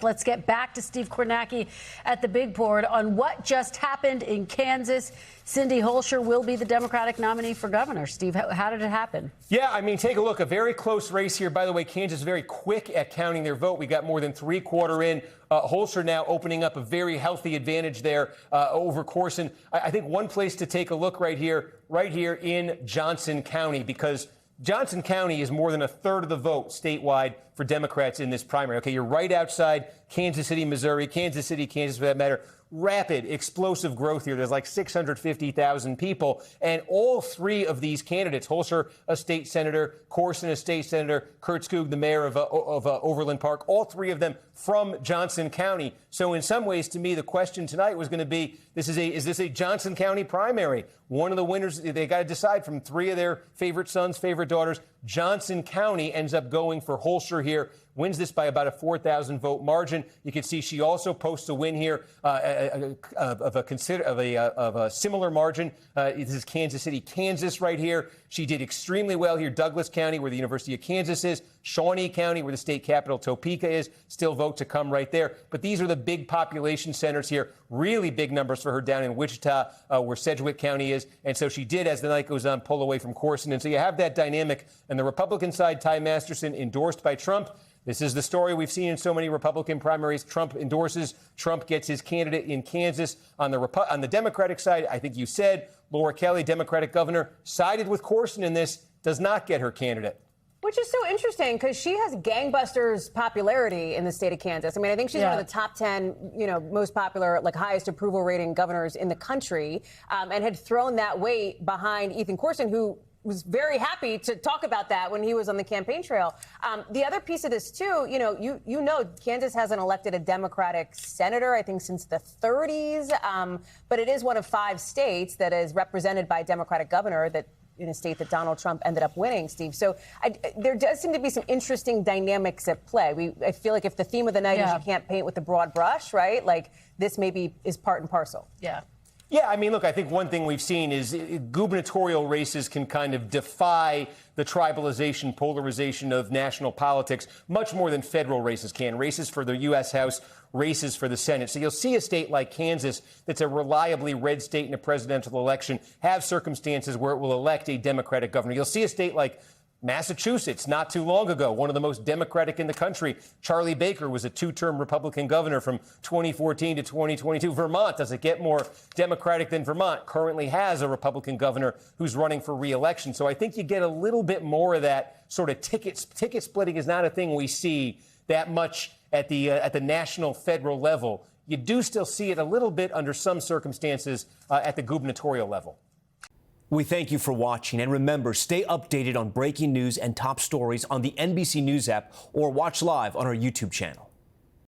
Let's get back to Steve Kornacki at the big board on what just happened in Kansas. Cindy Holscher will be the Democratic nominee for governor. Steve, how did it happen? Yeah, I mean, take a look. A very close race here. By the way, Kansas is very quick at counting their vote. We got more than three-quarter in. Holscher now opening up a very healthy advantage there over Corson. I think one place to take a look right here in Johnson County, because Johnson County is more than a third of the vote statewide for Democrats in this primary. Okay, you're right outside Kansas City, Missouri, Kansas City, Kansas for that matter. Rapid, explosive growth here. There's like 650,000 people. And all three of these candidates, Holscher, a state senator, Corson, a state senator, Kurt Skoog, the mayor of Overland Park, all three of them from Johnson County. So in some ways, to me, the question tonight was going to be, is this a Johnson County primary? One of the winners, they got to decide from three of their favorite sons, favorite daughters. Johnson County ends up going for Holscher here, wins this by about a 4,000 vote margin. You can see she also posts a win here of a similar margin. This is Kansas City, Kansas right here. She did extremely well here. Douglas County, where the University of Kansas is. Shawnee County, where the state capital Topeka is. Still vote to come right there. But these are the big population centers here. Really big numbers for her down in Wichita, where Sedgwick County is. And so she did, as the night goes on, pull away from Corson. And so you have that dynamic. And the Republican side, Ty Masterson, endorsed by Trump. This is the story we've seen in so many Republican primaries. Trump endorses. Trump gets his candidate in Kansas. On the Democratic side, I think you said, Laura Kelly, Democratic governor, sided with Corson in this, does not get her candidate. Which is so interesting because she has gangbusters popularity in the state of Kansas. I mean, I think she's one of the top 10, most popular, like highest approval rating governors in the country, and had thrown that weight behind Ethan Corson, who was very happy to talk about that when he was on the campaign trail. The other piece of this, too, Kansas hasn't elected a Democratic senator, I think, since the 30s. But it is one of 5 states that is represented by a Democratic governor in a state that Donald Trump ended up winning, Steve. So there does seem to be some interesting dynamics at play. I feel like if the theme of the night is you can't paint with a broad brush, right? Like this maybe is part and parcel. Yeah, I mean, look, I think one thing we've seen is gubernatorial races can kind of defy the tribalization, polarization of national politics much more than federal races can. Races for the U.S. House, races for the Senate. So you'll see a state like Kansas that's a reliably red state in a presidential election have circumstances where it will elect a Democratic governor. You'll see a state like Massachusetts, not too long ago, one of the most Democratic in the country. Charlie Baker was a 2-term Republican governor from 2014 to 2022. Vermont, does it get more Democratic than Vermont? Currently has a Republican governor who's running for re-election. So I think you get a little bit more of that sort of ticket splitting is not a thing we see that much at the national federal level. You do still see it a little bit under some circumstances at the gubernatorial level. We thank you for watching, and remember, stay updated on breaking news and top stories on the NBC News app or watch live on our YouTube channel.